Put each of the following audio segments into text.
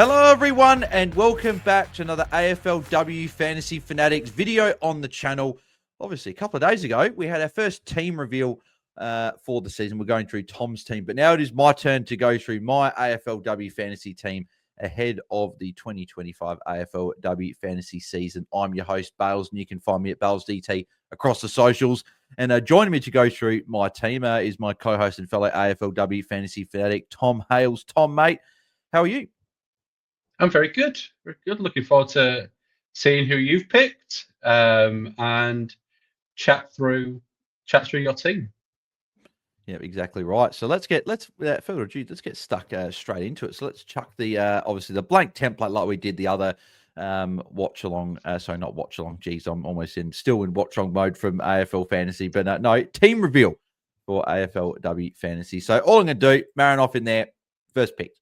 Hello everyone and welcome back to another AFLW Fantasy Fanatics video on the channel. Obviously a couple of days ago we had our first team reveal for the season. We're going through Tom's team, but now it is my turn to go through my AFLW fantasy team ahead of the 2025 AFLW fantasy season. I'm your host Bales and you can find me at BAILSDT across the socials. And joining me to go through my team is my co-host and fellow AFLW fantasy fanatic Tom Hales. Tom, mate, how are you? I'm very good. Very good. Looking forward to seeing who you've picked and chat through your team. Yeah, exactly right. So without further ado, let's get stuck straight into it. So let's chuck the obviously the blank template like we did the other watch along. Sorry, not watch along. Geez, I'm almost still in watch along mode from AFL Fantasy, but no team reveal for AFLW Fantasy. So all I'm going to do, Marin off in there, first pick.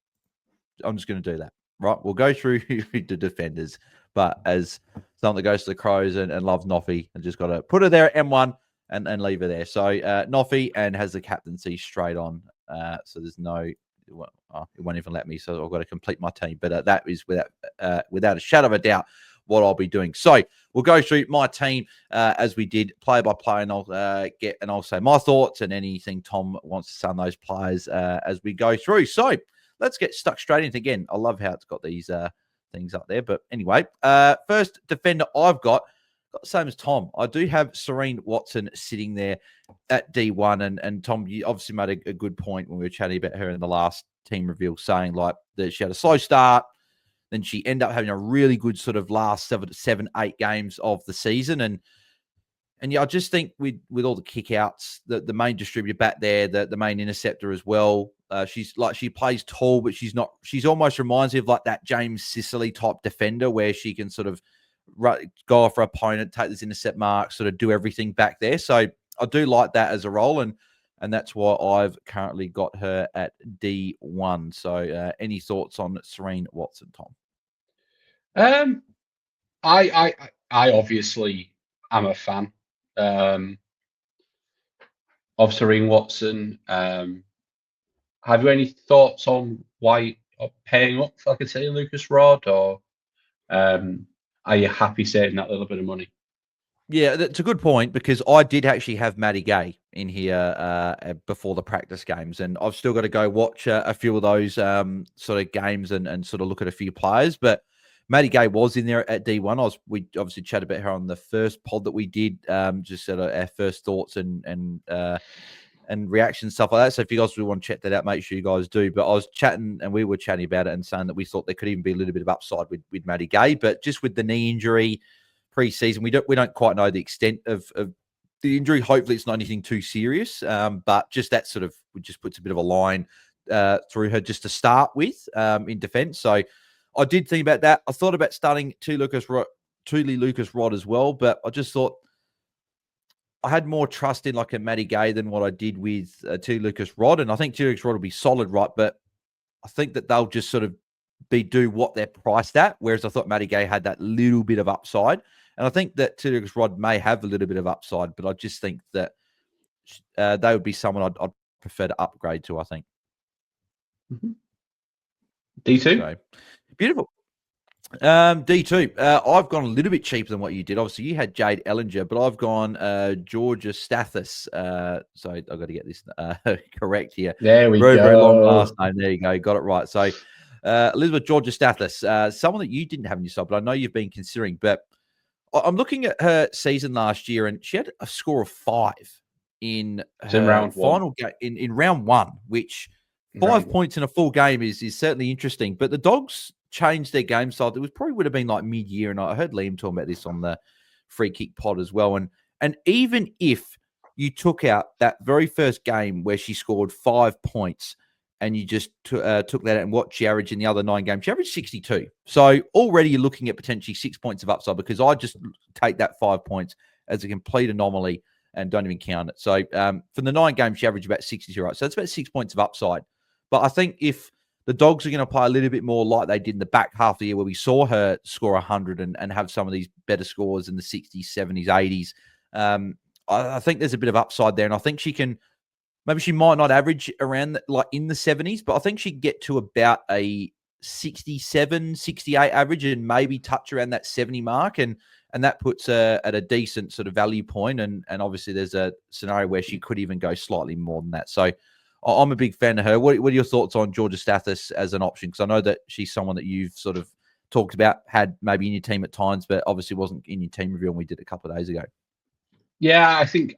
I'm just going to do that. Right, we'll go through the defenders, but as someone that goes to the Crows and loves Noffy, I just got to put her there at M1 and leave her there. So Noffy and has the captaincy straight on. So there's no, it won't even let me. So I've got to complete my team. But that is without a shadow of a doubt what I'll be doing. So we'll go through my team as we did player by player, and I'll say my thoughts and anything Tom wants to say on those players as we go through. So let's get stuck straight into again. I love how it's got these things up there. But anyway, first defender I've got the same as Tom. I do have Serene Watson sitting there at D1. And Tom, you obviously made a good point when we were chatting about her in the last team reveal, saying like that she had a slow start. Then she ended up having a really good sort of last 8 games of the season. And yeah, I just think with all the kickouts, the main distributor back there, the main interceptor as well. She plays tall, but she's almost reminds me of like that James Sicily type defender where she can sort of go off her opponent, take this intercept mark, sort of do everything back there. So I do like that as a role, and that's why I've currently got her at D1. So any thoughts on Serene Watson, Tom? I obviously am a fan of Serene Watson. Have you any thoughts on why paying up for, like I say, Lucas Rod, or are you happy saving that little bit of money? Yeah, that's a good point because I did actually have Maddie Gay in here before the practice games, and I've still got to go watch a few of those sort of games and sort of look at a few players. But Maddie Gay was in there at D1. We obviously chatted about her on the first pod that we did, just sort of our first thoughts and reactions, stuff like that. So if you guys really want to check that out, make sure you guys do. But I was chatting and we were chatting about it and saying that we thought there could even be a little bit of upside with Maddie Gay, but just with the knee injury pre-season, we don't quite know the extent of the injury. Hopefully it's not anything too serious, but just that sort of just puts a bit of a line through her just to start with in defense. So I did think about that. I thought about starting Tuli Lucas Rod as well, but I just thought I had more trust in like a Maddie Gay than what I did with Tuli Lucas Rod, and I think Tuli Lucas Rod will be solid, right? But I think that they'll just sort of do what they're priced at, whereas I thought Maddie Gay had that little bit of upside. And I think that Tuli Rod may have a little bit of upside, but I just think that they would be someone I'd prefer to upgrade to, I think. Mm-hmm. D2? So, beautiful. D2. I've gone a little bit cheaper than what you did. Obviously, you had Jade Ellinger, but I've gone Georgia Stathis. So I've got to get this correct here. There we go. Very long last name. There you go. Got it right. So Elizabeth Georgia Stathis, someone that you didn't have in your side, but I know you've been considering. But I'm looking at her season last year, and she had a score of 5 in her round final game in round 1, which 5 points in a full game is certainly interesting. But the Dogs changed their game style. It would have been like mid-year, and I heard Liam talking about this on the free kick pod as well. And even if you took out that very first game where she scored 5 points, and you just took that out and what she averaged in the other 9 games, she averaged 62. So already you're looking at potentially 6 points of upside, because I just take that 5 points as a complete anomaly and don't even count it. So from the 9 games, she averaged about 62, right? So that's about 6 points of upside. But I think if the Dogs are going to play a little bit more like they did in the back half of the year, where we saw her score 100 and have some of these better scores in the 60s, 70s, 80s, I think there's a bit of upside there. And I think she can, maybe she might not average around like in the 70s, but I think she can get to about a 67, 68 average and maybe touch around that 70 mark. And that puts her at a decent sort of value point. And obviously there's a scenario where she could even go slightly more than that. So I'm a big fan of her. What are your thoughts on Georgia Stathis as an option? Because I know that she's someone that you've sort of talked about, had maybe in your team at times, but obviously wasn't in your team review, and we did a couple of days ago. Yeah, I think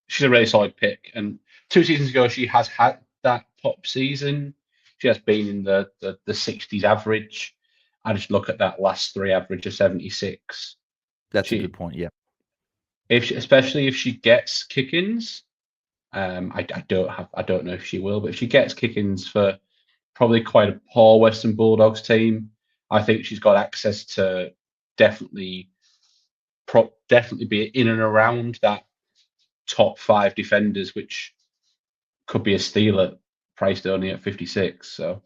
she's a really solid pick. And 2 seasons ago, she has had that top season. She has been in the 60s average. I just look at that last 3 average of 76. That's a good point. Yeah. Especially if she gets kick-ins, I don't know if she will, but if she gets kick-ins for probably quite a poor Western Bulldogs team, I think she's got access to definitely be in and around that top 5 defenders, which could be a steal at priced only at 56. So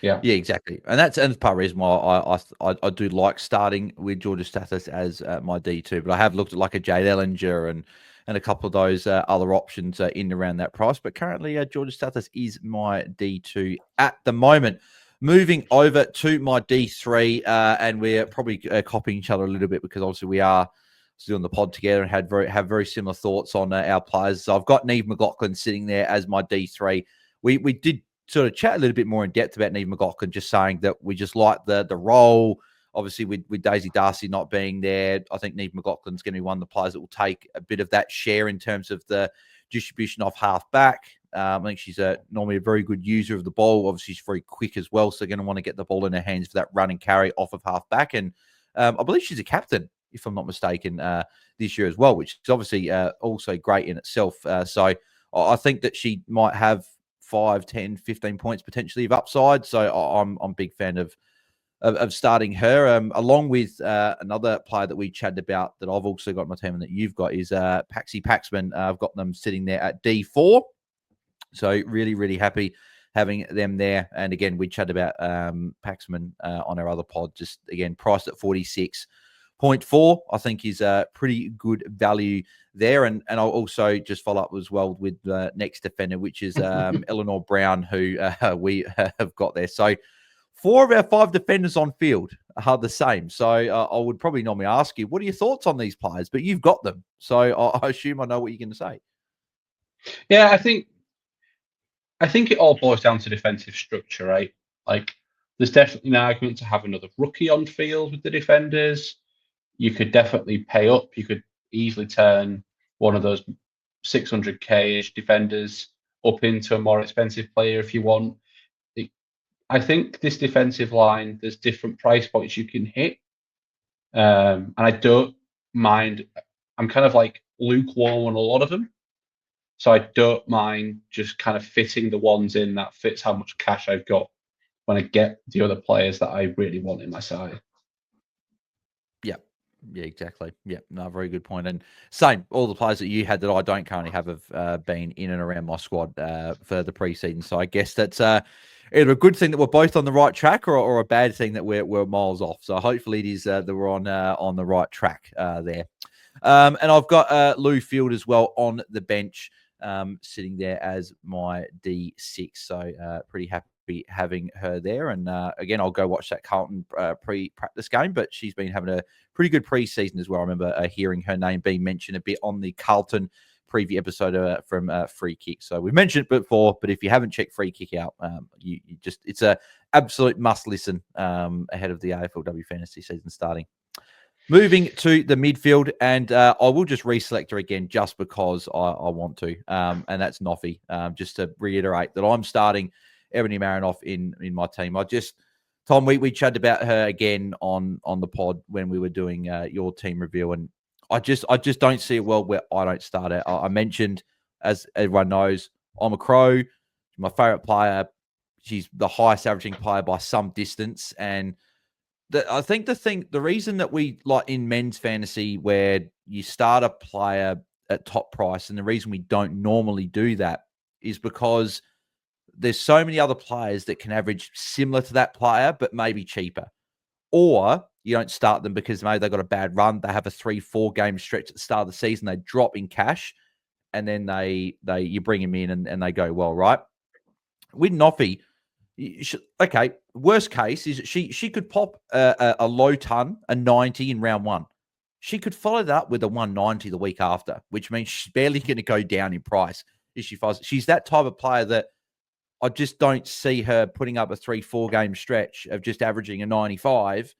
yeah, exactly, and that's part of the reason why I do like starting with Georgia Stathis as my D2. But I have looked at like a Jade Ellinger and a couple of those other options in and around that price. But currently, Georgia Stathis is my D2 at the moment. Moving over to my D3, and we're probably copying each other a little bit because obviously we are still on the pod together and have very similar thoughts on our players. So I've got Neve McLaughlin sitting there as my D3. We did sort of chat a little bit more in depth about Neve McLaughlin, just saying that we just like the role. Obviously, with Daisy Darcy not being there, I think Neve McLaughlin's going to be one of the players that will take a bit of that share in terms of the distribution off half back. I think she's normally a very good user of the ball. Obviously, she's very quick as well, so they're going to want to get the ball in her hands for that run and carry off of half back. And I believe she's a captain, if I'm not mistaken, this year as well, which is obviously also great in itself. So I think that she might have 5, 10, 15 points potentially of upside. So I'm a big fan of starting her, along with another player that we chatted about that I've also got in my team and that you've got is Paxi Paxman. I've got them sitting there at D4. So really, really happy having them there. And again, we chatted about Paxman on our other pod, just again, priced at 46.4, I think is a pretty good value there. And I'll also just follow up as well with the next defender, which is Eleanor Brown, who we have got there. So 4 of our 5 defenders on field are the same. So I would probably normally ask you, what are your thoughts on these players? But you've got them. So I assume I know what you're going to say. Yeah, I think it all boils down to defensive structure, right? Like, there's definitely an argument to have another rookie on field with the defenders. You could definitely pay up. You could easily turn one of those 600k-ish defenders up into a more expensive player if you want. I think this defensive line, there's different price points you can hit. And I don't mind. I'm kind of like lukewarm on a lot of them. So I don't mind just kind of fitting the ones in that fits how much cash I've got when I get the other players that I really want in my side. Yeah, exactly. Yeah, no, very good point. And same, all the players that you had that I don't currently have been in and around my squad for the preseason. So I guess that's either a good thing that we're both on the right track or a bad thing that we're miles off. So hopefully it is that we're on the right track there. And I've got Lou Field as well on the bench, sitting there as my D6. So pretty happy having her there. And again, I'll go watch that Carlton pre-practice game, but she's been having a pretty good preseason as well. I remember hearing her name being mentioned a bit on the Carlton preview episode from Free Kick. So we've mentioned it before, but if you haven't checked Free Kick out, you just, it's a absolute must listen ahead of the AFLW fantasy season starting. Moving to the midfield, and I will just reselect her again just because I want to, and that's Noffy. Just to reiterate that I'm starting Ebony Marinoff in my team. Tom, we chatted about her again on the pod when we were doing your team review, and I just don't see a world where I don't start her. I mentioned, as everyone knows, I'm a Crow. She's my favorite player. She's the highest averaging player by some distance, and I think the reason that we like in men's fantasy where you start a player at top price, and the reason we don't normally do that is because there's so many other players that can average similar to that player, but maybe cheaper. Or you don't start them because maybe they've got a bad run. They have a 3-4 game stretch at the start of the season. They drop in cash, and then you bring them in and they go well, right? With Noffy, Okay, worst case is she could pop a low ton, a 90 in round one. She could follow that up with a 190 the week after, which means she's barely going to go down in price if she follows. She's that type of player that I just don't see her putting up a 3-4 game stretch of just averaging a 95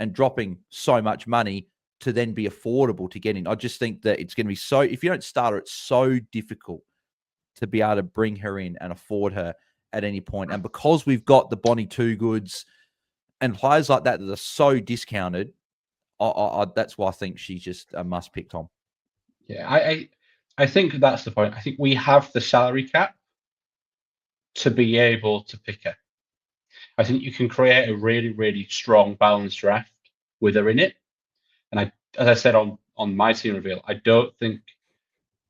and dropping so much money to then be affordable to get in. I just think that it's going to be so, if you don't start her, it's so difficult to be able to bring her in and afford her at any point. And because we've got the Bonnie Two Goods and players like that that are so discounted, that's why I think she's just a must pick, Tom. Yeah, I think that's the point. I think we have the salary cap to be able to pick her. I think you can create a really, really strong balanced draft with her in it. And as I said on my team reveal, I don't think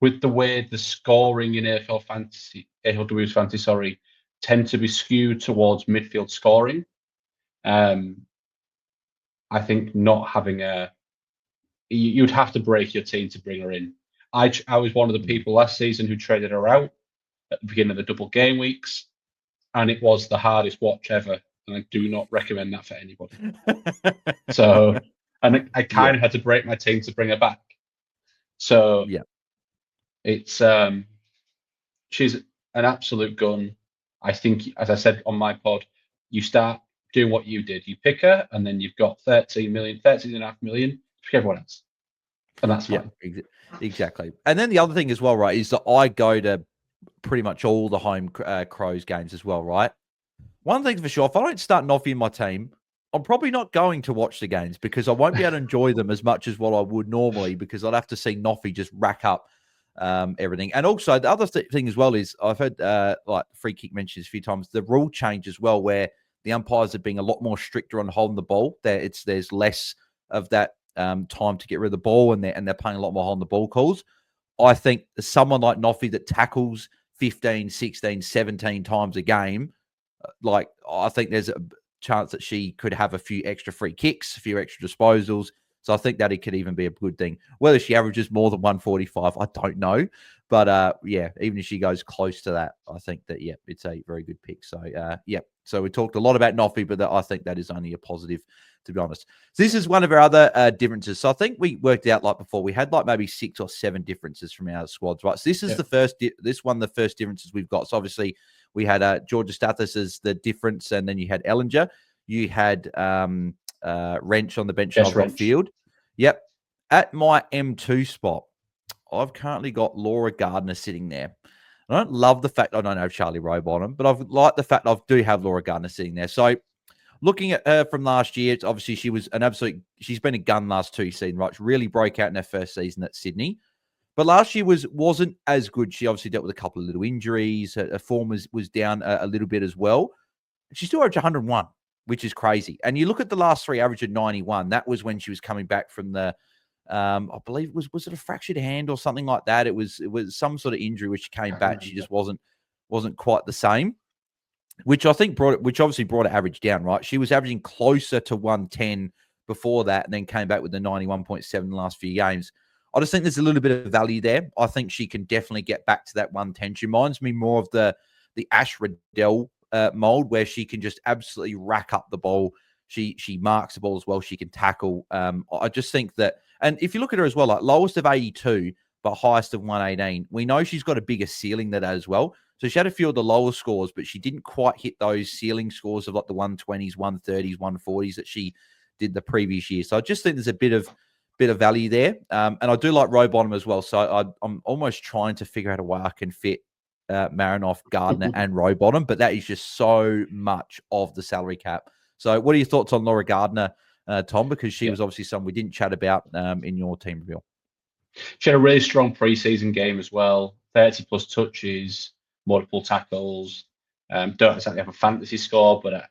with the way the scoring in AFLW's fantasy, tend to be skewed towards midfield scoring. I think not having you'd have to break your team to bring her in. I was one of the people last season who traded her out at the beginning of the double game weeks, and it was the hardest watch ever. And I do not recommend that for anybody. So, and I kind of had to break my team to bring her back. So, yeah, it's she's an absolute gun. I think, as I said on my pod, you start doing what you did. You pick her, and then you've got 13.5 million to pick everyone else. And that's fine. Yeah, exactly. And then the other thing as well, right, is that I go to pretty much all the home Crows games as well, right? One thing for sure, if I don't start Noffy in my team, I'm probably not going to watch the games because I won't be able to enjoy them as much as what I would normally because I'd have to see Noffy just rack up everything. And also the other thing as well is I've heard like free kick mentions a few times, the rule change as well, where the umpires are being a lot more stricter on holding the ball. There's less of that time to get rid of the ball, and they're playing a lot more holding the ball calls. I think someone like Noffy that tackles 15, 16, 17 times a game, like I think there's a chance that she could have a few extra free kicks, a few extra disposals. So I think that it could even be a good thing. Whether she averages more than 145, I don't know. But yeah, even if she goes close to that, I think that, yeah, it's a very good pick. So yeah, so we talked a lot about Noffy, but I think that is only a positive, to be honest. So this is one of our other differences. So I think we worked out like before, we had like maybe 6 or 7 differences from our squads, right? So this is the first differences we've got. So obviously we had Georgia Stathis as the difference, and then you had Ellinger. You had Wrench on the bench and on field. Yep. At my M2 spot, I've currently got Laura Gardner sitting there. I don't love the fact I don't have Charlie Rowbottom, but I've liked the fact I do have Laura Gardner sitting there. So looking at her from last year, it's obviously she's been a gun last 2 seasons, right? She really broke out in her first season at Sydney. But last year wasn't as good. She obviously dealt with a couple of little injuries. Her form was down a little bit as well. She still averaged 101, which is crazy. And you look at the last 3, average of 91. That was when she was coming back from the, I believe, was it a fractured hand or something like that? It was some sort of injury which she came back. She just wasn't quite the same, which I think obviously brought her average down, right? She was averaging closer to 110 before that, and then came back with the 91.7 in the last few games. I just think there's a little bit of value there. I think she can definitely get back to that 110. She reminds me more of the Ash Riddell mold, where she can just absolutely rack up the ball. She marks the ball as well. She can tackle. I just think that, and if you look at her as well, like lowest of 82, but highest of 118, we know she's got a bigger ceiling than that as well. So she had a few of the lower scores, but she didn't quite hit those ceiling scores of like the 120s, 130s, 140s that she did the previous year. So I just think there's a bit of value there. And I do like Rowbottom as well. So I'm almost trying to figure out a way I can fit Marinoff, Gardner, and Rowbottom, but that is just so much of the salary cap. So what are your thoughts on Laura Gardner, Tom? Because she was obviously someone we didn't chat about in your team reveal. She had a really strong preseason game as well. 30 plus touches, multiple tackles. Don't exactly have a fantasy score, but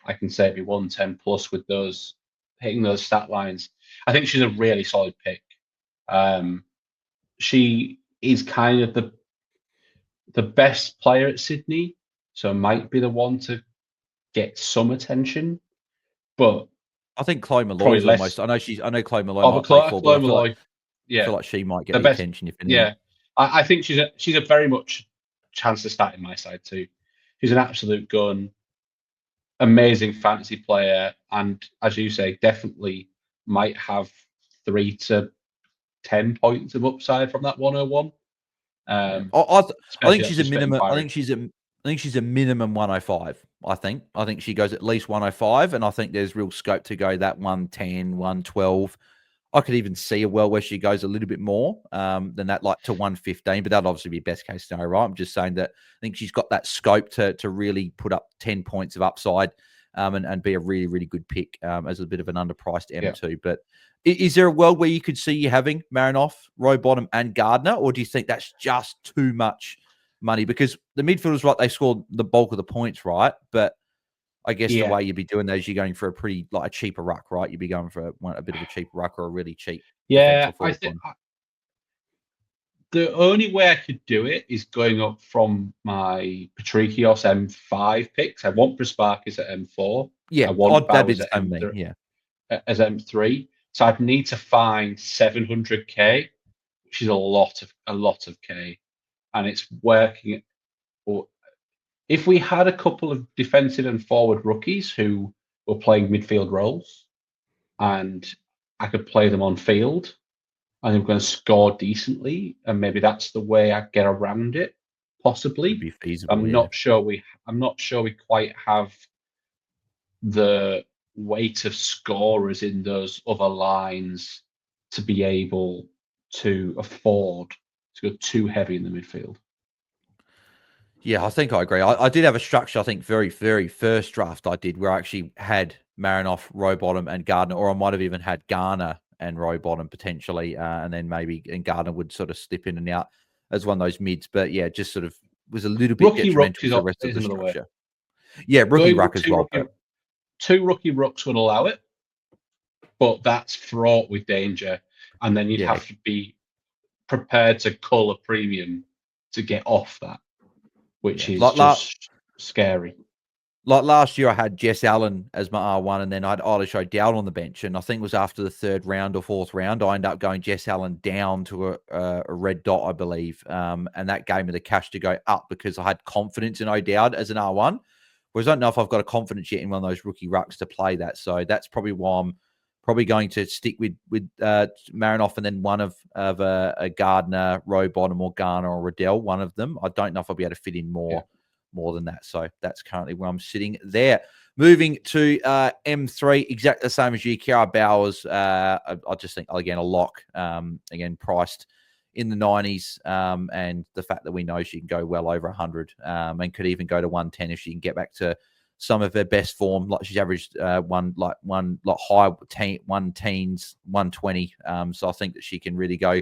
I can say it'd be 110 plus with those hitting those stat lines. I think she's a really solid pick. She is kind of the best player at Sydney, so might be the one to get some attention. But I think Chloe Malloy is almost. I know Chloe Malloy might play for, but I feel like she might get the attention if anything. Yeah, I think she's a very much chance to start in my side too. She's an absolute gun. amazing fantasy player, and as you say, definitely might have 3 to 10 points of upside from that 101. Yeah. I think Especially she's that's a just for minimum. inquiry. I think she's a minimum 105. I think she goes at least 105, and I think there's real scope to go that 110, 112. I could even see a world where she goes a little bit more than that, like to 115. But that'd obviously be best case scenario, right? I'm just saying that I think she's got that scope to really put up 10 points of upside and be a really, really good pick as a bit of an underpriced M2. Yeah. But is there a world where you could see you having Marinoff, Rowbottom, and Gardner, or do you think that's just too much money? Because the midfielders, right, they scored the bulk of the points, right? But I guess the Yeah. way you'd be doing those, you're going for a pretty a cheaper ruck, right? You'd be going for a bit of a cheaper ruck or a really cheap Yeah, defensive I forward think one. the only way I could do it is going up from my Patricios M5 picks. I want Prasparkas at M4. Yeah, I want that'd be Bowers the at same with me. M3 Yeah, as M3. So I'd need to find 700k, which is a lot of K, and it's working. Or if we had a couple of defensive and forward rookies who were playing midfield roles, and I could play them on field, and I'm going to score decently, and maybe that's the way I get around it, could possibly. be feasible. I'm Yeah. not sure we quite have the weight of scorers in those other lines to be able to afford to go too heavy in the midfield. Yeah, I think I agree. I did have a structure, I think, very, very first draft I did where I actually had Marinoff, Rowbottom, and Gardner, or I might have even had Garner and Rowbottom potentially, and then maybe and Gardner would sort of slip in and out as one of those mids. But yeah, just sort of was a little bit Rookie rucks detrimental to the rest of is the another way. structure. Yeah, rookie Going with ruck as well. But two rookie rucks would allow it, but that's fraught with danger, and then you'd yeah, have to be prepared to cull a premium to get off that, which yeah. is just scary. Like last year, I had Jess Allen as my R1, and then I had Eilish O'Dowd on the bench. And I think it was after the third round or fourth round, I ended up going Jess Allen down to a red dot, I believe. And that gave me the cash to go up because I had confidence in O'Dowd as an R1. Whereas I don't know if I've got a confidence yet in one of those rookie rucks to play that. So that's probably why I'm probably going to stick with Marinoff and then one of a Gardner, Rowbottom, or Garner or Riddell, one of them. I don't know if I'll be able to fit in more than that. So that's currently where I'm sitting there. Moving to M3, exactly the same as you, Kiara Bowers. I just think, again, a lock. Again, priced in the 90s, and the fact that we know she can go well over 100 and could even go to 110 if she can get back to some of her best form. Like she's averaged one high one teens 120. So I think that she can really go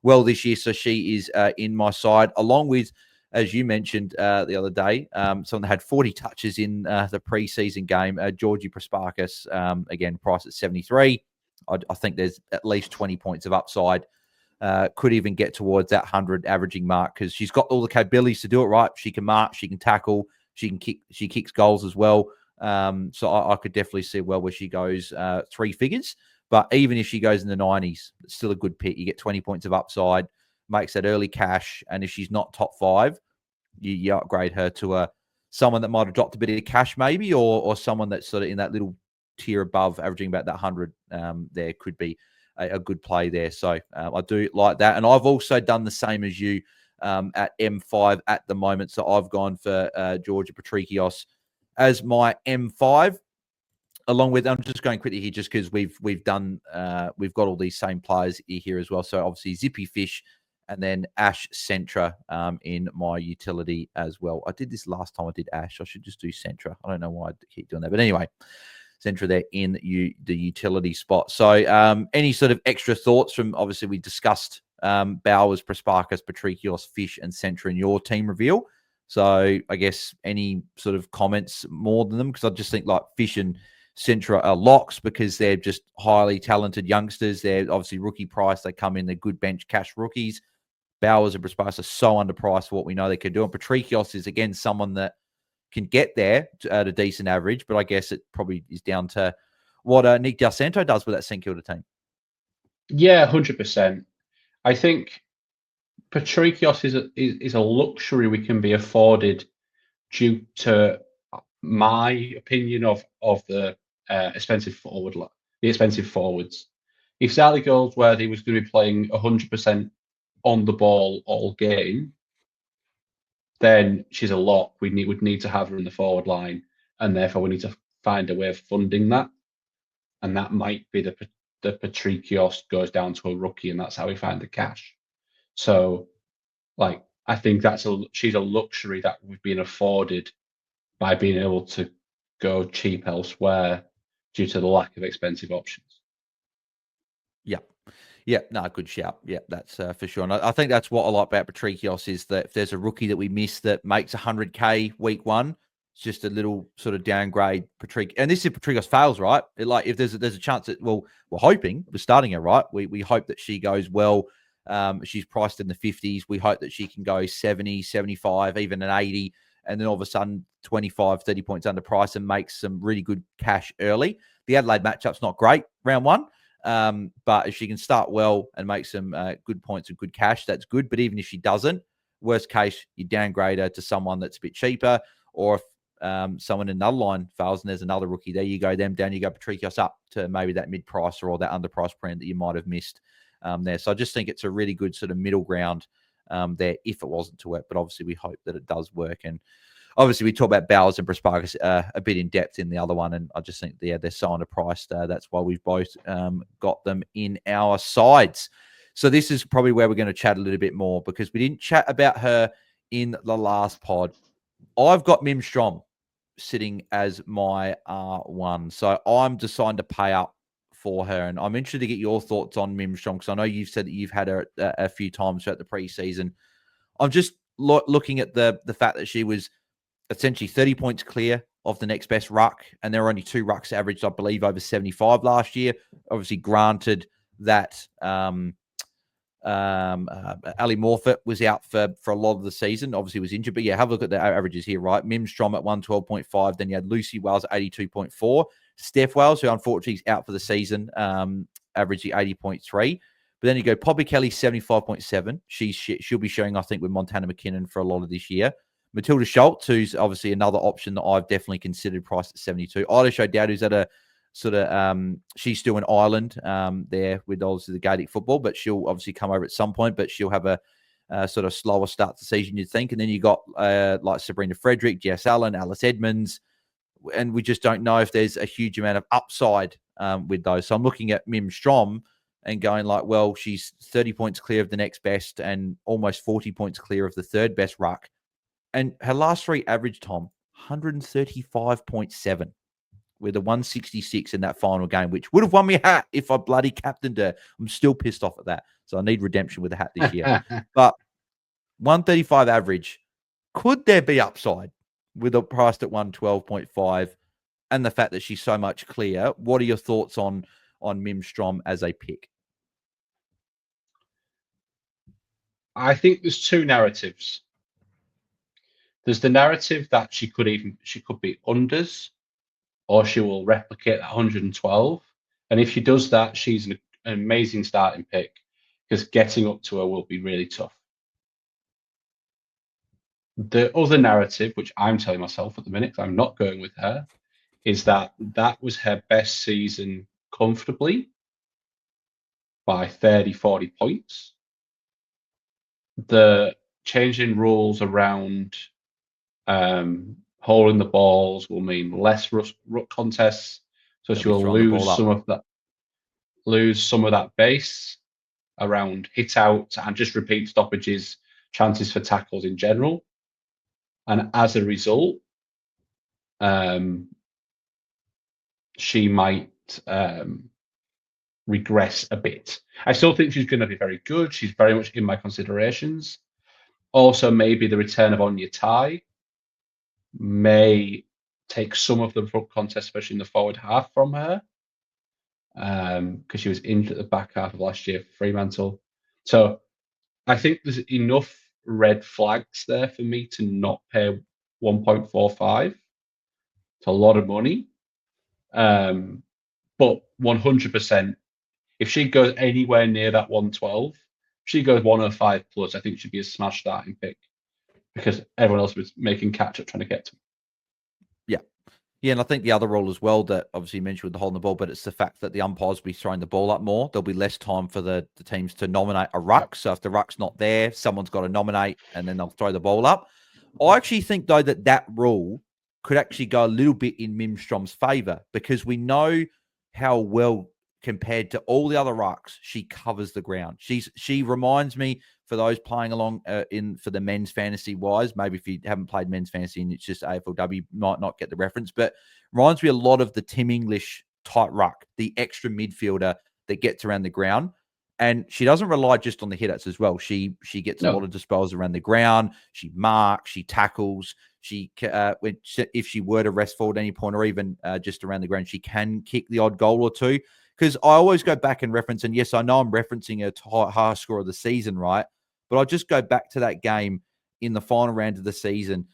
well this year. So she is in my side, along with, as you mentioned the other day, someone that had 40 touches in the preseason game, Georgie Prasparkas, again, priced at 73. I think there's at least 20 points of upside. Could even get towards that 100 averaging mark because she's got all the capabilities to do it, right? She can mark, she can tackle, she can kick, she kicks goals as well. So I could definitely see well where she goes 3 figures. But even if she goes in the 90s, it's still a good pick. You get 20 points of upside, makes that early cash. And if she's not top 5, you upgrade her to someone that might have dropped a bit of cash maybe, or someone that's sort of in that little tier above, averaging about that 100. There could be a good play there. So I do like that. And I've also done the same as you at M5 at the moment. So I've gone for Georgia Patricios as my M5. Along with, I'm just going quickly here, just because we've got all these same players here as well. So obviously Zippy Fish, and then Ash Centra in my utility as well. I did this last time I did Ash. I should just do Centra. I don't know why I keep doing that, but anyway, Centra there in the utility spot. So any sort of extra thoughts from? Obviously, we discussed Bowers, Prasparkas, Patricios, Fish, and Centra in your team reveal. So I guess any sort of comments more than them, because I just think like Fish and Centra are locks because they're just highly talented youngsters. They're obviously rookie price. They come in, they're good bench cash rookies. Bowers and Prasparkas are so underpriced for what we know they can do. And Patricios is, again, someone that can get there at a decent average, but I guess it probably is down to what Nick Del Santo does with that St Kilda team. Yeah, 100%. I think Patricios is a luxury we can be afforded due to my opinion of the expensive forwards. If Sally Goldsworthy was going to be playing 100% on the ball all game, then she's a lock. Would need to have her in the forward line, and therefore we need to find a way of funding that. And that might be the Patricios goes down to a rookie, and that's how we find the cash. So, like, I think she's a luxury that we've been afforded by being able to go cheap elsewhere due to the lack of expensive options. Yeah, no, good shout. Yeah, that's for sure. And I think that's what I like about Patricios is that if there's a rookie that we miss that makes 100K week one, it's just a little sort of downgrade. And this is Patricios fails, right? If there's a chance that, well, we're hoping, we're starting her, right? We hope that she goes well. She's priced in the 50s. We hope that she can go 70, 75, even an 80. And then all of a sudden, 25, 30 points under price and makes some really good cash early. The Adelaide matchup's not great, round one. But if she can start well and make some good points and good cash, that's good. But even if she doesn't, worst case, you downgrade her to someone that's a bit cheaper. Or if someone in another line fails and there's another rookie, there you go, them down, you go Patricios up to maybe that mid-price or that underpriced brand that you might have missed there. So I just think it's a really good sort of middle ground there if it wasn't to work. But obviously we hope that it does work. And obviously, we talk about Bowers and Prasparkas a bit in depth in the other one, and I just think they're so underpriced. That's why we've both got them in our sides. So this is probably where we're going to chat a little bit more because we didn't chat about her in the last pod. I've got Mim Strom sitting as my R1, so I'm deciding to pay up for her, and I'm interested to get your thoughts on Mim Strom because I know you've said that you've had her a few times throughout the preseason. I'm just looking at the fact that she was essentially 30 points clear of the next best ruck, and there were only 2 rucks averaged, I believe, over 75 last year. Obviously, granted that Ali Morfitt was out for a lot of the season. Obviously, was injured, but yeah, have a look at the averages here, right? Mim Strom at 112.5, then you had Lucy Wells at 82.4, Steph Wells, who unfortunately is out for the season, averaging 80.3. But then you go Poppy Kelly, 75.7. She'll be showing, I think, with Montana McKinnon for a lot of this year. Matilda Schultz, who's obviously another option that I've definitely considered, priced at 72. Ida O'Dowd, who's at a sort of, she's still in Ireland there with obviously the Gaelic football, but she'll obviously come over at some point, but she'll have a sort of slower start to the season, you'd think. And then you got like Sabrina Frederick, Jess Allen, Alice Edmonds, and we just don't know if there's a huge amount of upside with those. So I'm looking at Mim Strom and going like, well, she's 30 points clear of the next best and almost 40 points clear of the third best ruck. And her last 3 average, Tom, 135.7 with a 166 in that final game, which would have won me a hat if I bloody captained her. I'm still pissed off at that. So I need redemption with a hat this year. But 135 average, could there be upside with a price at 112.5 and the fact that she's so much clear? What are your thoughts on Mim Strom as a pick? I think there's 2 narratives. There's the narrative that she could be unders, or she will replicate that 112. And if she does that, she's an amazing starting pick because getting up to her will be really tough. The other narrative, which I'm telling myself at the minute, because I'm not going with her, is that was her best season comfortably by 30, 40 points. The changing rules around holding the balls will mean less ruck contests, so she will lose some of that base around hit out and just repeat stoppages, chances for tackles in general, and as a result, she might regress a bit. I still think she's going to be very good. She's very much in my considerations. Also, maybe the return of Anya Tai may take some of the ruck contest, especially in the forward half, from her, because she was injured at the back half of last year for Fremantle. So I think there's enough red flags there for me to not pay 1.45. It's a lot of money. But 100%, if she goes anywhere near that 112, she goes 105 plus, I think she'd be a smash starting pick because everyone else was making catch up trying to get to her. Yeah, Yeah, and I think the other rule as well that obviously you mentioned with the holding the ball, but it's the fact that the umpires will be throwing the ball up more. There'll be less time for the teams to nominate a ruck. Yep. So if the ruck's not there, someone's got to nominate and then they'll throw the ball up. I actually think, though, that rule could actually go a little bit in Mimstrom's favour because we know how well compared to all the other rucks, she covers the ground. She reminds me, for those playing along for the men's fantasy wise, maybe if you haven't played men's fantasy and it's just AFLW, might not get the reference, but reminds me a lot of the Tim English type ruck, the extra midfielder that gets around the ground. And she doesn't rely just on the hit-outs as well. She gets a lot of disposals around the ground. She marks, she tackles. If she were to rest forward at any point or even just around the ground, she can kick the odd goal or two. Because I always go back and reference, and yes, I know I'm referencing a high score of the season, right? But I'll just go back to that game in the final round of the season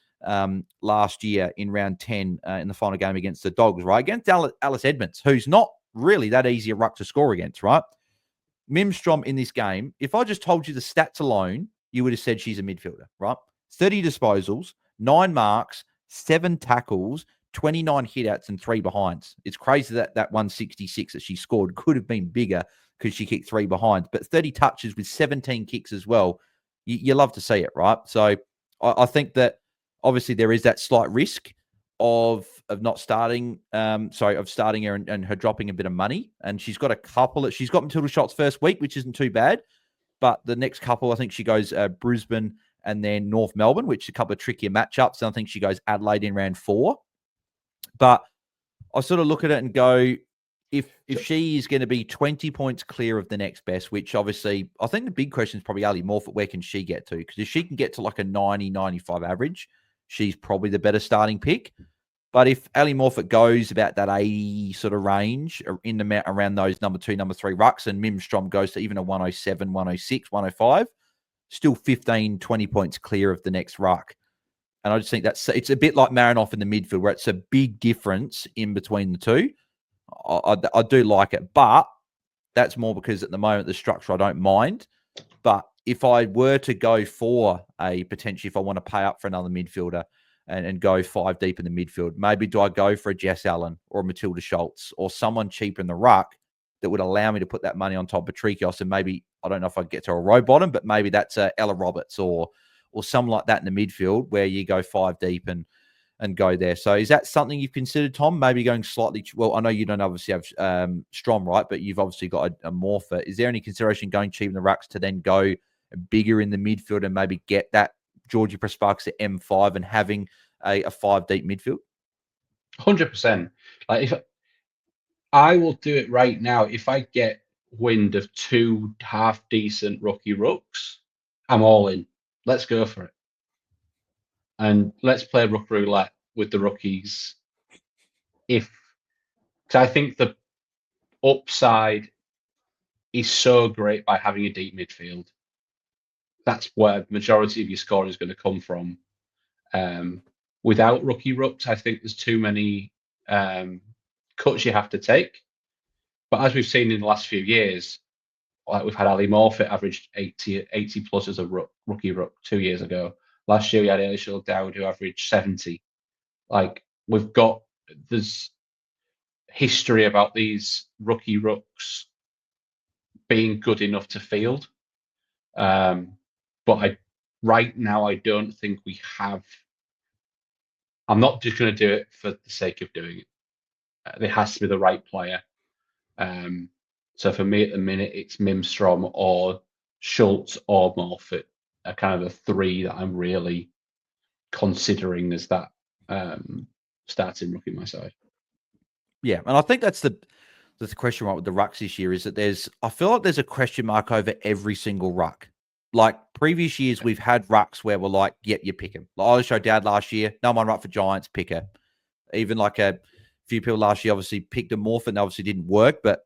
last year in round 10 in the final game against the Dogs, right? Against Alice Edmonds, who's not really that easy a ruck to score against, right? Mimstrom in this game, if I just told you the stats alone, you would have said she's a midfielder, right? 30 disposals, 9 marks, 7 tackles, 29 hitouts, and 3 behinds. It's crazy that 166 that she scored could have been bigger because she kicked 3 behinds, but 30 touches with 17 kicks as well. You love to see it, right? So I think that obviously there is that slight risk of not starting, of starting her and her dropping a bit of money. And she's got she's got Matilda Shots first week, which isn't too bad. But the next couple, I think she goes Brisbane and then North Melbourne, which is a couple of trickier matchups. And I think she goes Adelaide in round 4. But I sort of look at it and go, if she is going to be 20 points clear of the next best, which obviously I think the big question is probably Ali Morfitt, where can she get to? Because if she can get to like a 90, 95 average, she's probably the better starting pick. But if Ali Morfitt goes about that 80 sort of range in the around those number 2, number 3 rucks, and Mimstrom goes to even a 107, 106, 105, still 15, 20 points clear of the next ruck. And I just think it's a bit like Marinoff in the midfield, where it's a big difference in between the two. I do like it, but that's more because at the moment the structure I don't mind. But if I were to go for if I want to pay up for another midfielder and go 5 deep in the midfield, maybe do I go for a Jess Allen or a Matilda Schultz or someone cheaper in the ruck that would allow me to put that money on top of Trikios, and maybe, I don't know if I'd get to a row bottom, but maybe that's Ella Roberts or something like that in the midfield where you go 5 deep and go there. So is that something you've considered, Tom? Maybe going slightly, well, I know you don't obviously have Strom, right? But you've obviously got a Morpher. Is there any consideration going cheap in the rucks to then go bigger in the midfield and maybe get that Georgie Prasparks at M5 and having a 5 deep midfield? 100%. Like, if I will do it right now, if I get wind of 2 half decent rookie rucks, I'm all in. Let's go for it. And let's play ruck roulette with the rookies. Because I think the upside is so great by having a deep midfield. That's where the majority of your scoring is going to come from. Without rookie rucks, I think there's too many cuts you have to take. But as we've seen in the last few years, like we've had Ali Morfitt averaged 80 plus as a rookie ruck 2 years ago. Last year we had Ailshel Dowd who averaged 70. Like, there's history about these rookie rucks being good enough to field. But right now I don't think we have. I'm not just going to do it for the sake of doing it. There has to be the right player. So for me at the minute, it's Mimstrom or Schultz or Morfitt are kind of the 3 that I'm really considering as that starting rookie my side. Yeah, and I think that's the question right with the rucks this year is that I feel like there's a question mark over every single ruck. Like previous years, we've had rucks where we're like, yep, you pick him. Like I showed Dad last year, no one ruck for Giants, pick her. Even like a few people last year obviously picked a Morph and obviously didn't work, but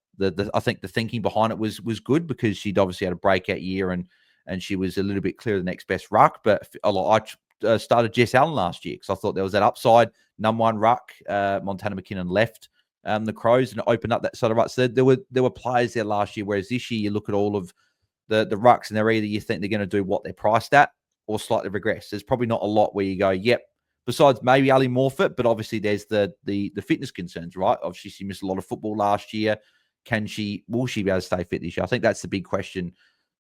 I think the thinking behind it was good because she'd obviously had a breakout year and she was a little bit clear of the next best ruck. But I started Jess Allen last year because I thought there was that upside. Number 1 ruck, Montana McKinnon left the Crows and opened up that sort of ruck. So there were players there last year, whereas this year you look at all of the rucks and they're either you think they're going to do what they're priced at or slightly regress. There's probably not a lot where you go, yep, besides maybe Ali Morfitt, but obviously there's the fitness concerns, right? Obviously, she missed a lot of football last year. Will she be able to stay fit this year? I think that's the big question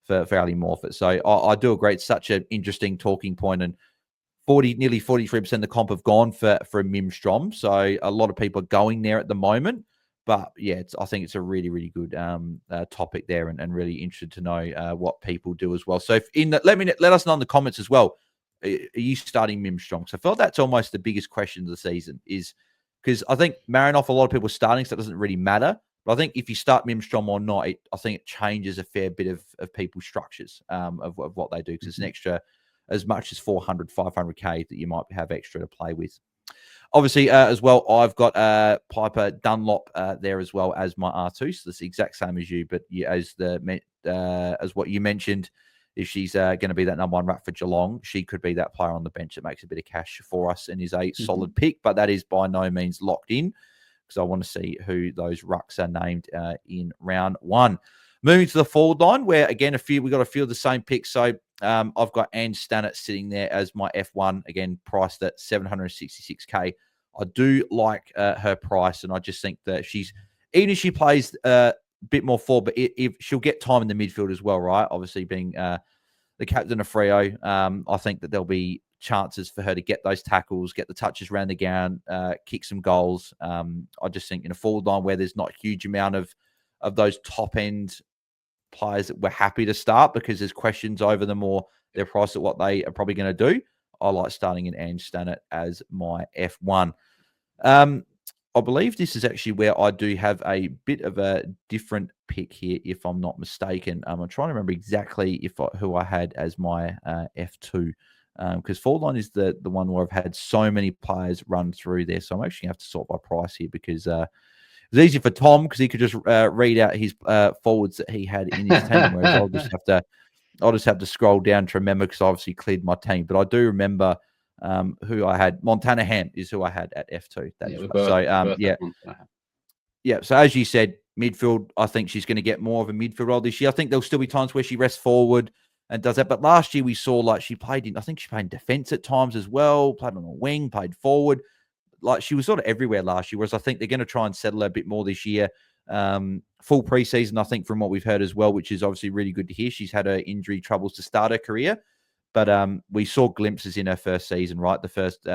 for Ali Morfitt. So I do agree. It's such an interesting talking point, and nearly 43% of the comp have gone for a Mim Strom. So a lot of people are going there at the moment. But yeah, I think it's a really, really good topic there, and really interested to know what people do as well. So let us know in the comments as well. Are you starting Mim Strong? So I felt that's almost the biggest question of the season, is because I think Marinoff, a lot of people are starting, so it doesn't really matter. But I think if you start Mim Strong or not, I think it changes a fair bit of people's structures of what they do, because it's an extra as much as 400, 500K that you might have extra to play with. Obviously, as well, I've got Piper Dunlop there as well as my R2, so it's the exact same as you, but as what you mentioned, if she's going to be that number one ruck for Geelong, she could be that player on the bench that makes a bit of cash for us and is a solid pick, but that is by no means locked in, because I want to see who those rucks are named in round one. Moving to the forward line, where again we got a few of the same picks. So I've got Ange Stannett sitting there as my F1, again priced at 766K. I do like her price, and I just think that even if she plays a bit more forward, but if she'll get time in the midfield as well, right? Obviously being the captain of Freo, I think that there'll be chances for her to get those tackles, get the touches around the ground, kick some goals. I just think in a forward line where there's not a huge amount of those top end players that we're happy to start because there's questions over them or their price at what they are probably going to do, I like starting in Ange Stannett as my F1. I believe this is actually where I do have a bit of a different pick here, if I'm not mistaken. I'm trying to remember exactly who I had as my F2, because forward line is the one where I've had so many players run through there. So I'm actually going to have to sort by price here, because it's easy for Tom because he could just read out his forwards that he had in his team, whereas I'll just have to scroll down to remember, because I obviously cleared my team. But I do remember who I had. Montana Ham is who I had at F2. So as you said, midfield, I think she's going to get more of a midfield role this year. I think there'll still be times where she rests forward and does that. But last year we saw like she played in defense at times as well, played on a wing, played forward. Like she was sort of everywhere last year, whereas I think they're going to try and settle her a bit more this year. Full preseason, I think, from what we've heard as well, which is obviously really good to hear. She's had her injury troubles to start her career, but we saw glimpses in her first season, right? The first,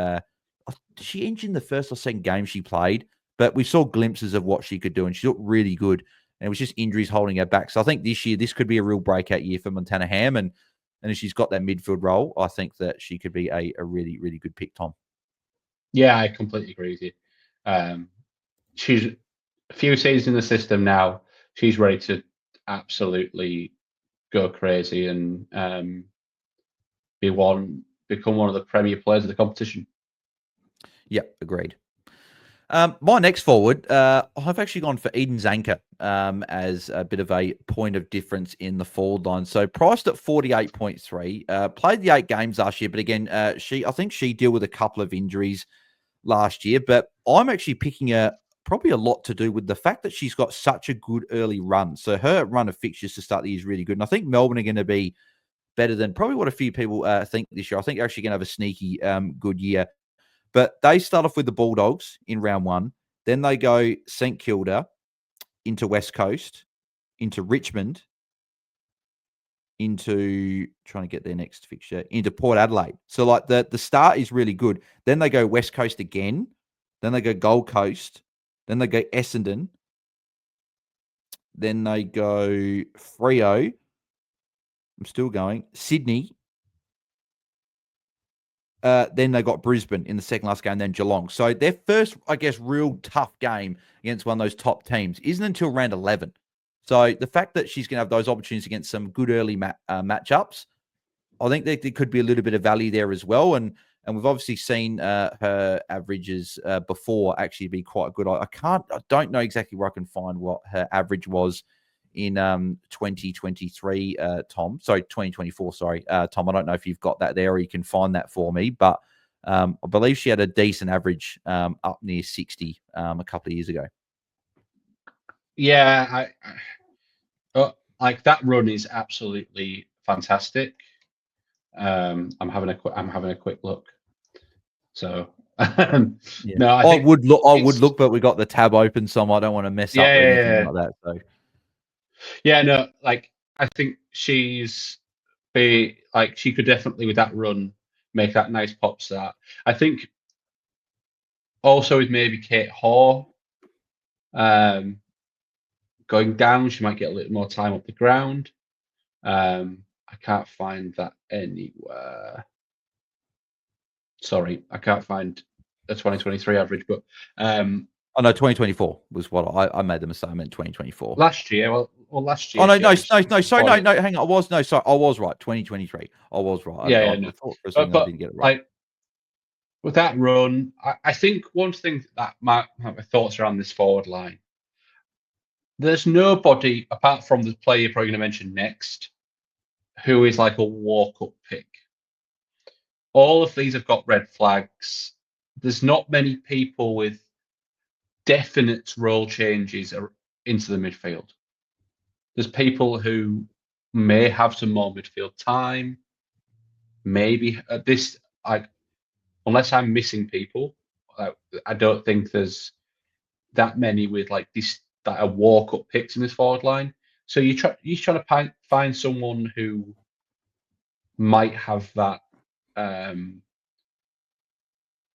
she injured in the first or second game she played, but we saw glimpses of what she could do, and she looked really good. And it was just injuries holding her back. So I think this year, this could be a real breakout year for Montana Ham, and if she's got that midfield role, I think that she could be a really, really good pick, Tom. Yeah, I completely agree with you. She's a few seasons in the system now. She's ready to absolutely go crazy and become one of the premier players of the competition. Yep, agreed. My next forward, I've actually gone for Eden Zanker as a bit of a point of difference in the forward line. So priced at 48.3, played the 8 games last year, but again, I think she dealt with a couple of injuries last year. But I'm actually picking her probably a lot to do with the fact that she's got such a good early run. So her run of fixtures to start the year is really good. And I think Melbourne are going to be better than probably what a few people think this year. I think they're actually going to have a sneaky good year. But they start off with the Bulldogs in round 1. Then they go St Kilda, into West Coast, into Richmond, into trying to get their next fixture, into Port Adelaide. So like the start is really good. Then they go West Coast again. Then they go Gold Coast. Then they go Essendon. Then they go Freo. I'm still going. Sydney. Then they got Brisbane in the second last game, then Geelong. So their first, I guess, real tough game against one of those top teams isn't until round 11. So the fact that she's going to have those opportunities against some good early matchups, I think there could be a little bit of value there as well. And we've obviously seen her averages before actually be quite good. I don't know exactly where I can find what her average was in 2023, Tom. Sorry, 2024, sorry, Tom. I don't know if you've got that there or you can find that for me, but I believe she had a decent average up near 60 a couple of years ago. Yeah, like that run is absolutely fantastic. I'm having a quick look. So Yeah. no, I I think would look, but we got the tab open, so I don't want to mess up or anything yeah. like that. So Yeah, no, like I think she's she could definitely with that run make that nice pop start. I think also with maybe Kate Hoare going down, she might get a little more time up the ground. I can't find that anywhere. Sorry, I can't find the 2023 average, but oh no, 2024 was what I made the mistake. I meant 2024. last year, well, last Oh year no, she no, averaged no, no, sorry, no, 40. no, hang on. I was right. 2023. I was right. Yeah, I no. thought for a second I But didn't get it right. like with that run, I think one thing that my thoughts around this forward line, there's nobody apart from the player you're probably going to mention next who is like a walk-up pick. All of these have got red flags. There's not many people with definite role changes into the midfield. There's people who may have some more midfield time. Maybe at this, unless I'm missing people, I don't think there's that many with like this that are walk-up picks in this forward line. So you're trying to find someone who might have that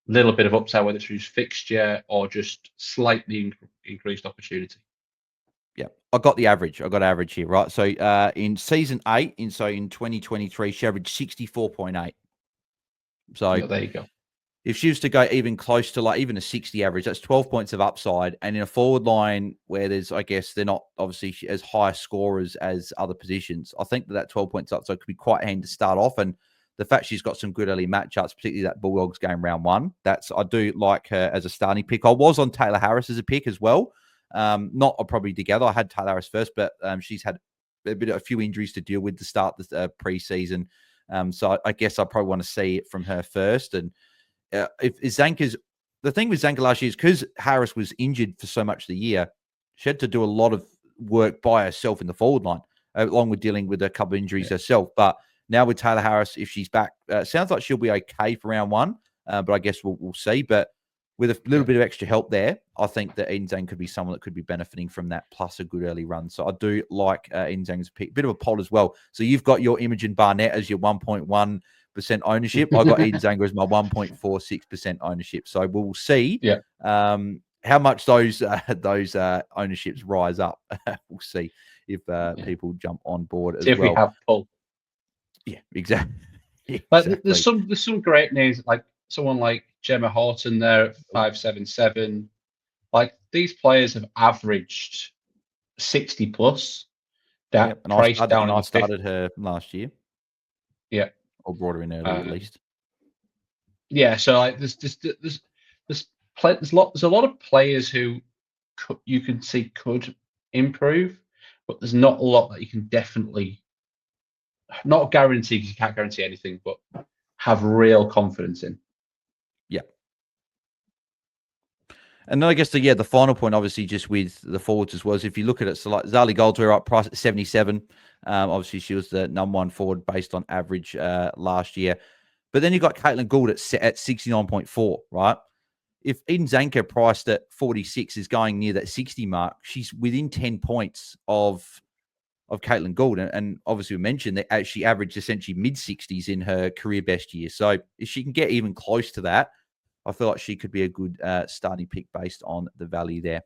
little bit of upside, whether it's through fixture or just slightly increased opportunity. Yeah, I got the average. I got average here, right? So in season 8, in 2023, she averaged 64.8. So There you go. if she was to go even close to like even a 60 average, that's 12 points of upside. And in a forward line where there's, I guess, they're not obviously as high scorers as other positions, I think that 12 points upside could be quite handy to start off. And the fact she's got some good early matchups, particularly that Bulldogs game round 1, I do like her as a starting pick. I was on Taylor Harris as a pick as well. Not probably together. I had Taylor Harris first, but she's had a few injuries to deal with to start the preseason. So I guess I probably want to see it from her first. And if Zanka's the thing with Zanka last year is because Harris was injured for so much of the year, she had to do a lot of work by herself in the forward line, along with dealing with a couple of injuries herself. But now with Taylor Harris, if she's back, sounds like she'll be okay for round 1. But I guess we'll see. But with a little bit of extra help there, I think that Eden Zang could be someone that could be benefiting from that, plus a good early run. So I do like Eden Zang's pick. Bit of a poll as well. So you've got your Imogen Barnett as your 1.1% ownership. I got Eden Zanger as my 1.46% ownership. So we'll see how much those ownerships rise up. We'll see if people jump on board as if well. we have pull. Yeah, exactly. But there's some great names like someone like Gemma Horton there at 577. Like these players have averaged 60 plus. That price down. I started her last year. Yeah, or brought her in early at least. Yeah, so like there's a lot of players who you can see could improve, but there's not a lot that you can definitely not guarantee because you can't guarantee anything, but have real confidence in. Yeah. And then I guess the final point, obviously, just with the forwards as well, is if you look at it, so like Zali Goldsworth up price at 77. Obviously, she was the number 1 forward based on average last year. But then you got Caitlin Gould at 69.4, right? If Eden Zanker priced at 46 is going near that 60 mark, she's within 10 points of Caitlin Gould. And obviously we mentioned that she averaged essentially mid-60s in her career best year. So if she can get even close to that, I feel like she could be a good starting pick based on the value there.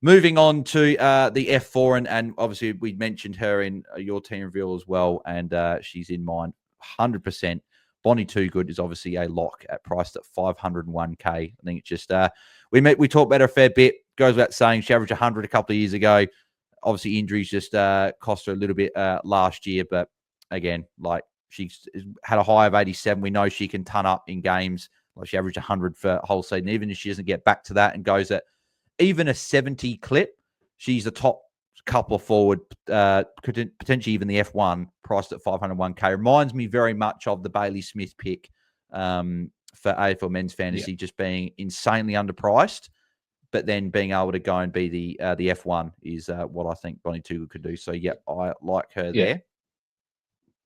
Moving on to the F4, and obviously we mentioned her in your team reveal as well, and she's in mine 100%. Bonnie Too Good is obviously a lock at priced at 501k. I think it's just we talked about her a fair bit. Goes without saying, she averaged 100 a couple of years ago. Obviously, injuries just cost her a little bit last year, but again, like she's had a high of 87. We know she can ton up in games. Like she averaged 100 for a whole season. Even if she doesn't get back to that and goes at even a 70 clip, she's the top couple of forward, potentially even the F1, priced at 501k. Reminds me very much of the Bailey Smith pick for AFL Men's Fantasy, just being insanely underpriced, but then being able to go and be the F1 is what I think Bonnie Too Good could do. So, yeah, I like her there.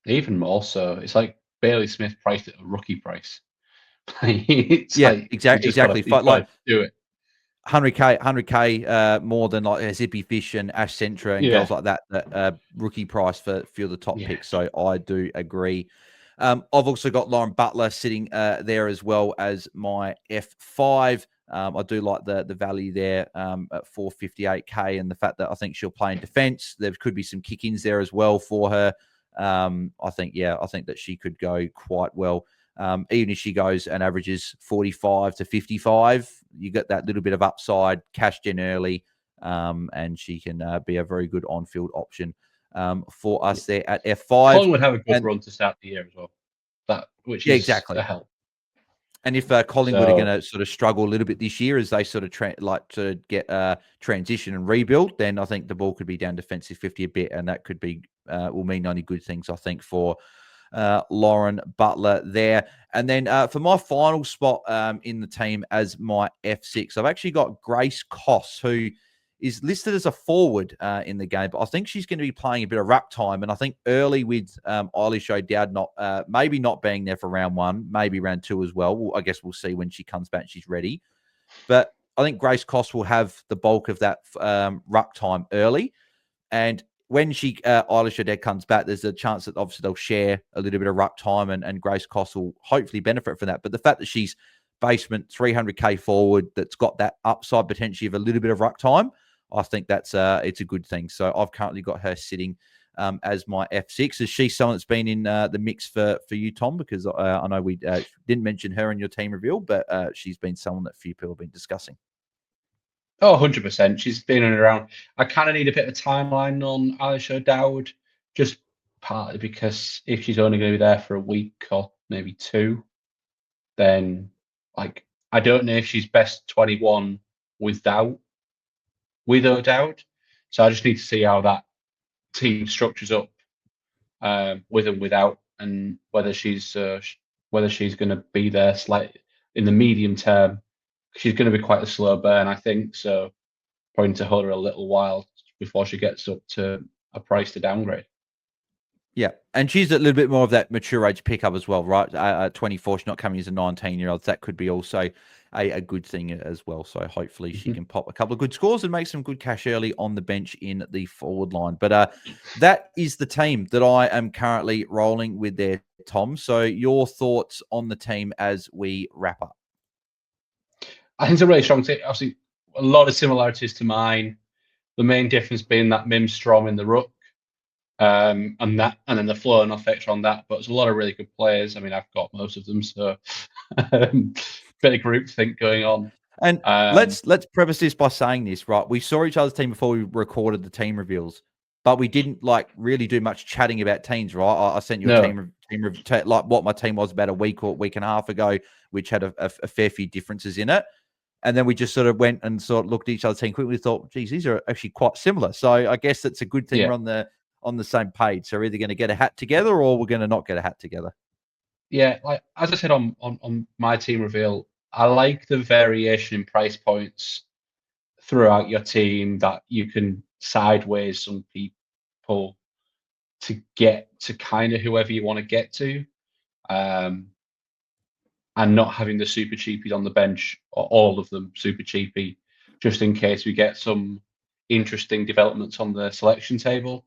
Even more so. It's like Bailey Smith priced at a rookie price, It's Yeah, like exactly. you've got to do it. 100k more than like Zippy Fish and Ash Centra and Yeah. girls like that rookie price for a few of the top Yeah. picks. So I do agree. I've also got Lauren Butler sitting there as well as my F5. I do like the value there at 458k, and the fact that I think she'll play in defence. There could be some kick-ins there as well for her. I think that she could go quite well. Even if she goes and averages 45 to 55, you get that little bit of upside, cashed in early, and she can be a very good on-field option for us there at F5. Colin would have a good run to start the year as well, which is exactly. a help. And if Collingwood are going to sort of struggle a little bit this year as they sort of like to get transition and rebuild, then I think the ball could be down defensive 50 a bit, and that could be will mean only good things, I think, for Lauren Butler there. And then for my final spot in the team as my F6, I've actually got Grace Koss, who is listed as a forward in the game, but I think she's going to be playing a bit of ruck time. And I think early with Eilish O'Dowd maybe not being there for round one, maybe round two as well. I guess we'll see when she comes back and she's ready. But I think Grace Koss will have the bulk of that ruck time early. And when Eilish O'Dowd comes back, there's a chance that obviously they'll share a little bit of ruck time, and Grace Koss will hopefully benefit from that. But the fact that she's basement 300k forward, that's got that upside potentially of a little bit of ruck time, I think that's it's a good thing. So I've currently got her sitting as my F6. Is she someone that's been in the mix for you, Tom? Because I know we didn't mention her in your team reveal, but she's been someone that few people have been discussing. Oh, 100%. She's been in and around. I kind of need a bit of a timeline on Eilish O'Dowd, just partly because if she's only going to be there for a week or maybe two, then like I don't know if she's best 21 with O'Dowd. So I just need to see how that team structures up with and without, and whether she's going to be there slightly in the medium term. She's going to be quite a slow burn, I think. So probably need to hold her a little while before she gets up to a price to downgrade. Yeah, and she's a little bit more of that mature age pickup as well, right? 24, she's not coming as a 19-year-old. That could be also a good thing as well. So hopefully she can pop a couple of good scores and make some good cash early on the bench in the forward line. But that is the team that I am currently rolling with there, Tom. So your thoughts on the team as we wrap up? I think it's a really strong team. Obviously, a lot of similarities to mine. The main difference being that Mimstrom in the ruck, and then the flow and effect on that. But there's a lot of really good players. I mean, I've got most of them, so bit of group think going on. And let's preface this by saying this, right? We saw each other's team before we recorded the team reveals, but we didn't like really do much chatting about teams, right? I sent you a team like what my team was about a week and a half ago, which had a fair few differences in it. And then we just sort of went and sort of looked at each other's team quickly. Thought, geez, these are actually quite similar. So I guess it's a good thing we're on the same page. So we're either going to get a hat together or we're going to not get a hat together. Yeah, like as I said on my team reveal, I like the variation in price points throughout your team, that you can sideways some people to get to kind of whoever you want to get to, and not having the super cheapies on the bench, or all of them super cheapy, just in case we get some interesting developments on the selection table.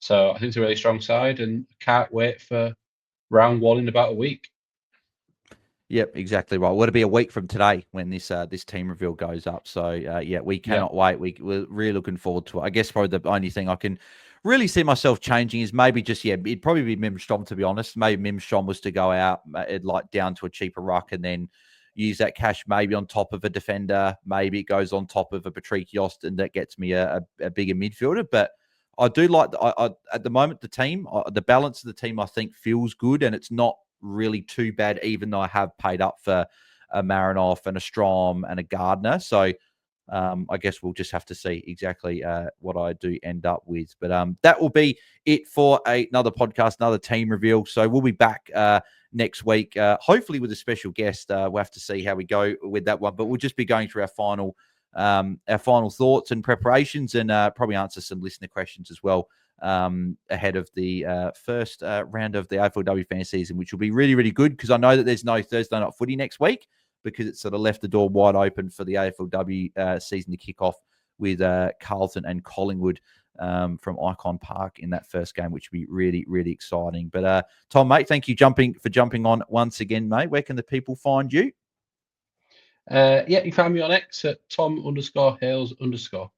So I think it's a really strong side, and can't wait for round one in about a week. Yep, exactly right. Well, it'll be a week from today when this team reveal goes up. So we cannot wait. We're really looking forward to it. I guess probably the only thing I can really see myself changing is maybe just it'd probably be Mimstrom, to be honest. Maybe Mimstrom was to go out like down to a cheaper ruck and then use that cash maybe on top of a defender. Maybe it goes on top of a Patrick Yost, and that gets me a bigger midfielder. But I do like at the moment the balance of the team I think feels good, and it's not really too bad, even though I have paid up for a Marinoff and a Strom and a Gardner. So I guess we'll just have to see exactly what I do end up with. But that will be it for another podcast, another team reveal. So we'll be back next week, hopefully with a special guest. We'll have to see how we go with that one. But we'll just be going through our final thoughts and preparations, and probably answer some listener questions as well ahead of the first round of the AFLW fantasy season, which will be really, really good because I know that there's no Thursday night footy next week because it's sort of left the door wide open for the AFLW season to kick off with Carlton and Collingwood from Icon Park in that first game, which will be really, really exciting. But Tom, mate, thank you for jumping on once again, mate. Where can the people find you? Yeah, you can find me on X at Tom_Hales_.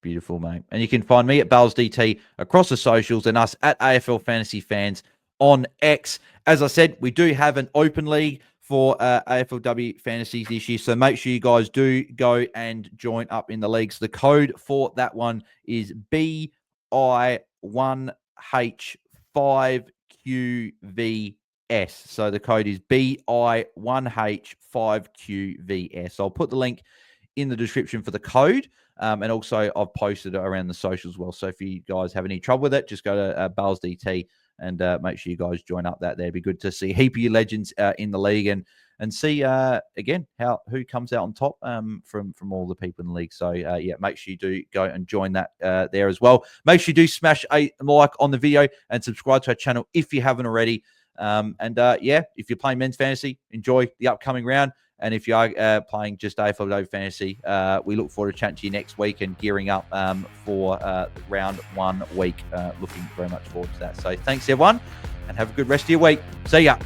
Beautiful, mate. And you can find me at BAILSDT across the socials and us at AFL Fantasy Fans on X. As I said, we do have an open league for AFLW Fantasy this year. So make sure you guys do go and join up in the leagues. The code for that one is BI1H5QVS. So the code is BI1H5QVS. I'll put the link in the description for the code. And also I've posted it around the socials as well. So if you guys have any trouble with it, just go to BAILSDT and make sure you guys join up that there. It'd be good to see a heap of your legends in the league and see again who comes out on top from all the people in the league. So yeah, make sure you do go and join that there as well. Make sure you do smash a like on the video and subscribe to our channel if you haven't already. Yeah, if you're playing men's fantasy, enjoy the upcoming round. And if you are playing just AFLW fantasy, we look forward to chatting to you next week and gearing up for round 1 week. Looking very much forward to that. So thanks, everyone, and have a good rest of your week. See ya.